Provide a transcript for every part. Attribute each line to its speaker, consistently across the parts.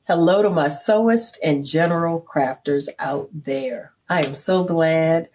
Speaker 1: Hello to my sewists and general crafters out there. I am so glad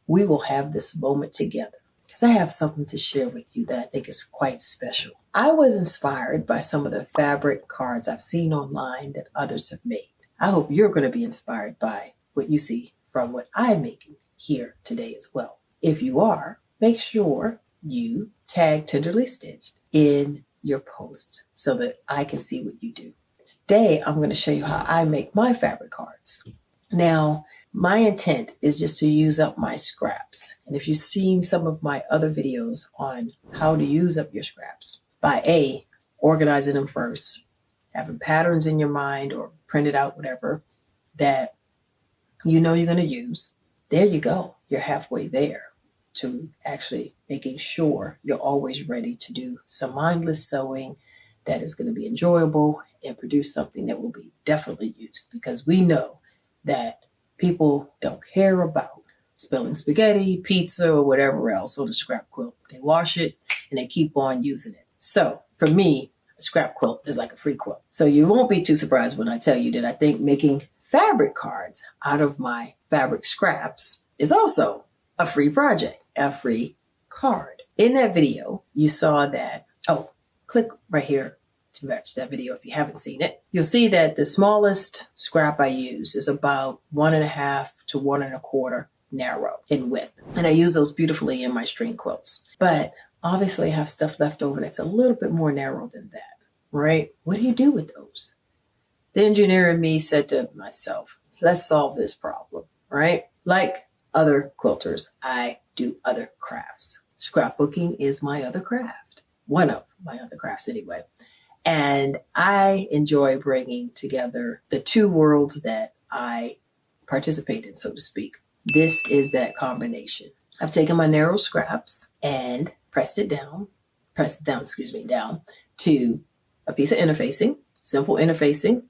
Speaker 1: we will have this moment together because I have something to share with you that I think is quite special. I was inspired by some of the fabric cards I've seen online that others have made. I hope you're going to be inspired by what you see from what I'm making here today as well. If you are, make sure you tag Tenderly Stitched in your posts so that I can see what you do. Today, I'm going to show you how I make my fabric cards. Now, my intent is just to use up my scraps. And if you've seen some of my other videos on how to use up your scraps, by organizing them first, having patterns in your mind or printed out, whatever, that you know you're going to use, there you go. You're halfway there to actually making sure you're always ready to do some mindless sewing that is going to be enjoyable and produce something that will be definitely used, because we know that people don't care about spilling spaghetti, pizza, or whatever else on a scrap quilt. They wash it and they keep on using it. So for me, a scrap quilt is like a free quilt. So you won't be too surprised when I tell you that I think making fabric cards out of my fabric scraps is also a free project, a free card. In that video, you saw that, click right here to match that video if you haven't seen it. You'll see that the smallest scrap I use is about 1.5 to 1.25 narrow in width. And I use those beautifully in my string quilts. But obviously I have stuff left over that's a little bit more narrow than that, right? What do you do with those? The engineer in me said to myself, let's solve this problem, right? Like other quilters, I do other crafts. Scrapbooking is my other craft. One of my other crafts anyway. And I enjoy bringing together the two worlds that I participate in, so to speak. This is that combination. I've taken my narrow scraps and pressed it down to a piece of interfacing, simple interfacing.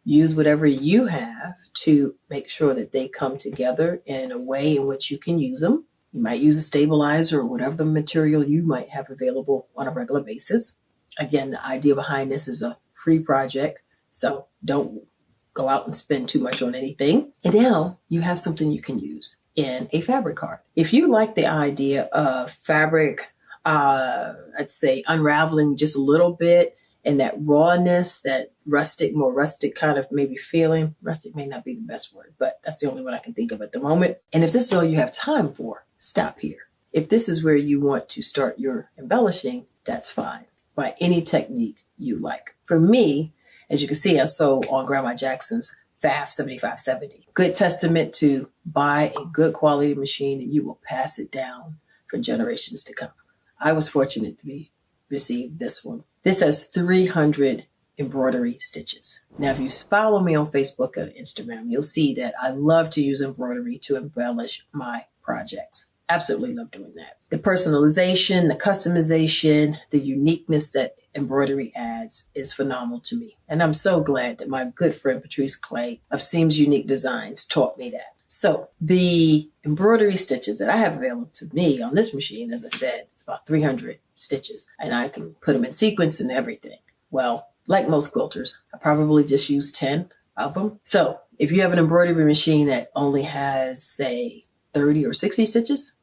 Speaker 1: Use whatever you have to make sure that they come together in a way in which you can use them. You might use a stabilizer or whatever the material you might have available on a regular basis. Again, the idea behind this is a free project, so don't go out and spend too much on anything. And now you have something you can use in a fabric card. If you like the idea of fabric, I'd say unraveling just a little bit, and that rawness, that more rustic kind of maybe feeling. Rustic may not be the best word, but that's the only one I can think of at the moment. And if this is all you have time for, stop here. If this is where you want to start your embellishing, that's fine, by any technique you like. For me, as you can see, I sew on Grandma Jackson's Pfaff 7570. Good testament to buy a good quality machine and you will pass it down for generations to come. I was fortunate to receive this one. This has 300 embroidery stitches. Now, if you follow me on Facebook or Instagram, you'll see that I love to use embroidery to embellish my projects. Absolutely love doing that. The personalization, the customization, the uniqueness that embroidery adds is phenomenal to me. And I'm so glad that my good friend Patrice Clay of Seams Unique Designs taught me that. So the embroidery stitches that I have available to me on this machine, as I said, it's about 300 stitches, and I can put them in sequence and everything. Well, like most quilters, I probably just use 10 of them. So if you have an embroidery machine that only has, say, 30 or 60 stitches,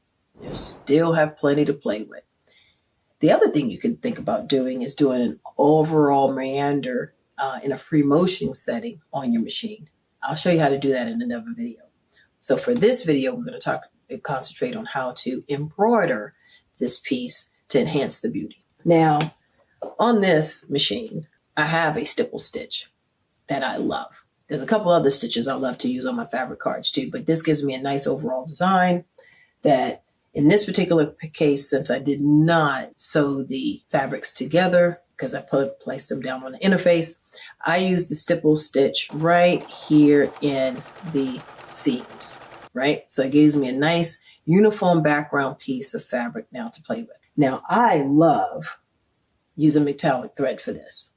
Speaker 1: you still have plenty to play with. The other thing you can think about doing is doing an overall meander in a free motion setting on your machine. I'll show you how to do that in another video. So for this video, we're going to concentrate on how to embroider this piece to enhance the beauty. Now, on this machine, I have a stipple stitch that I love. There's a couple other stitches I love to use on my fabric cards too, but this gives me a nice overall design that in this particular case, since I did not sew the fabrics together because I placed them down on the interface, I use the stipple stitch right here in the seams, right? So it gives me a nice uniform background piece of fabric now to play with. Now, I love using metallic thread for this.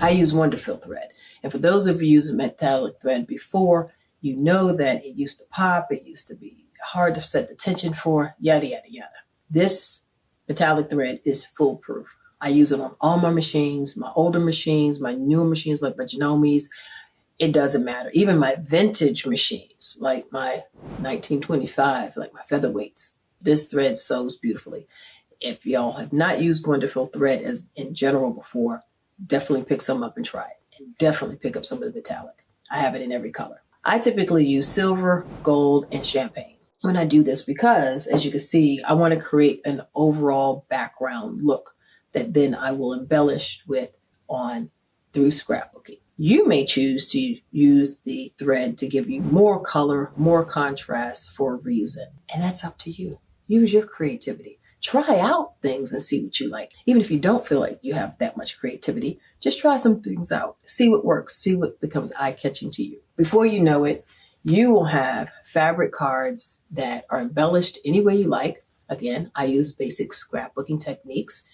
Speaker 1: I use Wonderfil thread. And for those of you using metallic thread before, you know that it used to pop, it used to be hard to set the tension for, yada, yada, yada. This metallic thread is foolproof. I use it on all my machines, my older machines, my newer machines like my Genomes. It doesn't matter. Even my vintage machines, like my 1925, like my featherweights, this thread sews beautifully. If y'all have not used wonderful thread as in general before, definitely pick some up and try it. And definitely pick up some of the metallic. I have it in every color. I typically use silver, gold, and champagne when I do this because, as you can see, I want to create an overall background look that then I will embellish with on through scrapbooking. You may choose to use the thread to give you more color, more contrast for a reason. And that's up to you. Use your creativity. Try out things and see what you like. Even if you don't feel like you have that much creativity, just try some things out. See what works. See what becomes eye-catching to you. Before you know it, you will have fabric cards that are embellished any way you like. Again, I use basic scrapbooking techniques.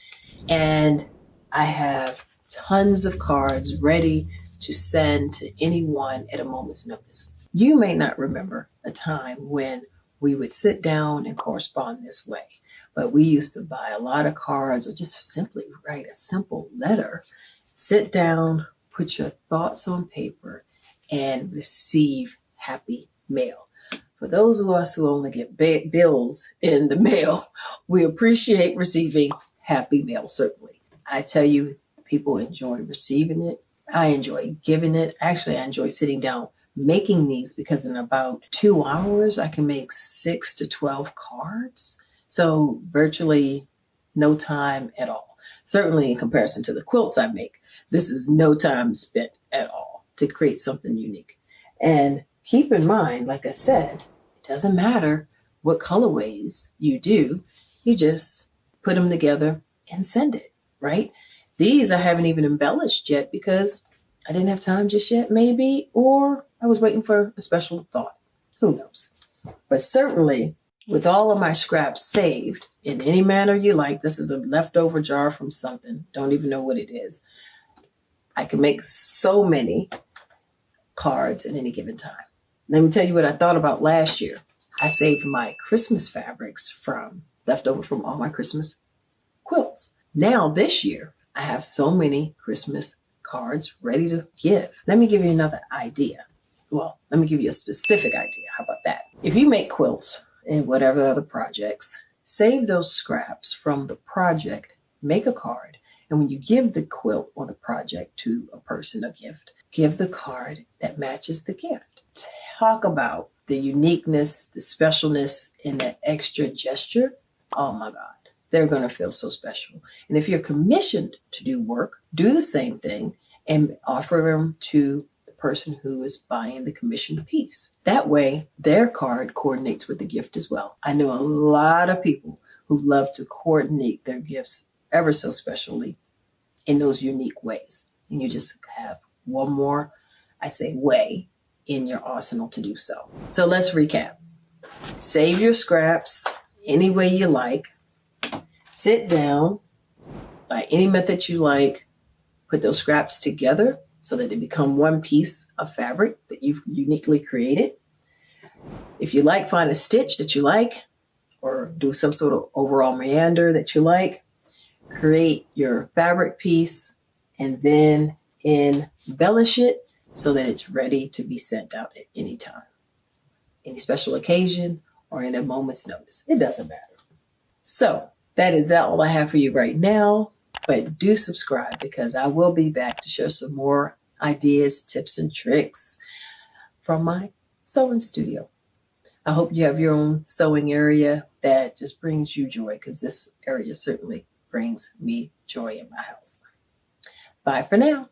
Speaker 1: And I have tons of cards ready to send to anyone at a moment's notice. You may not remember a time when we would sit down and correspond this way, but we used to buy a lot of cards or just simply write a simple letter, sit down, put your thoughts on paper, and receive happy mail. For those of us who only get bills in the mail, we appreciate receiving happy mail, certainly. I tell you, people enjoy receiving it. I enjoy giving it. Actually, I enjoy sitting down making these because in about 2 hours, I can make 6 to 12 cards. So virtually no time at all. Certainly in comparison to the quilts I make, this is no time spent at all to create something unique. And keep in mind, like I said, it doesn't matter what colorways you do. You just put them together and send it, right? These I haven't even embellished yet because I didn't have time just yet, maybe, or I was waiting for a special thought. Who knows? But certainly, with all of my scraps saved in any manner you like, this is a leftover jar from something, don't even know what it is. I can make so many cards at any given time. Let me tell you what I thought about last year. I saved my Christmas fabrics from leftover from all my Christmas quilts. Now this year, I have so many Christmas cards ready to give. Let me give you another idea. Well, let me give you a specific idea. How about that? If you make quilts and whatever other projects, save those scraps from the project, make a card, and when you give the quilt or the project to a person, a gift, give the card that matches the gift. Talk about the uniqueness, the specialness, and that extra gesture. Oh my God. They're going to feel so special. And if you're commissioned to do work, do the same thing and offer them to the person who is buying the commissioned piece. That way, their card coordinates with the gift as well. I know a lot of people who love to coordinate their gifts ever so specially in those unique ways. And you just have one more, I say, way in your arsenal to do so. So let's recap. Save your scraps any way you like. Sit down by any method you like, put those scraps together so that they become one piece of fabric that you've uniquely created. If you like, find a stitch that you like or do some sort of overall meander that you like. Create your fabric piece and then embellish it so that it's ready to be sent out at any time, any special occasion or in a moment's notice. It doesn't matter. So that is all I have for you right now, but do subscribe because I will be back to share some more ideas, tips, and tricks from my sewing studio. I hope you have your own sewing area that just brings you joy because this area certainly brings me joy in my house. Bye for now.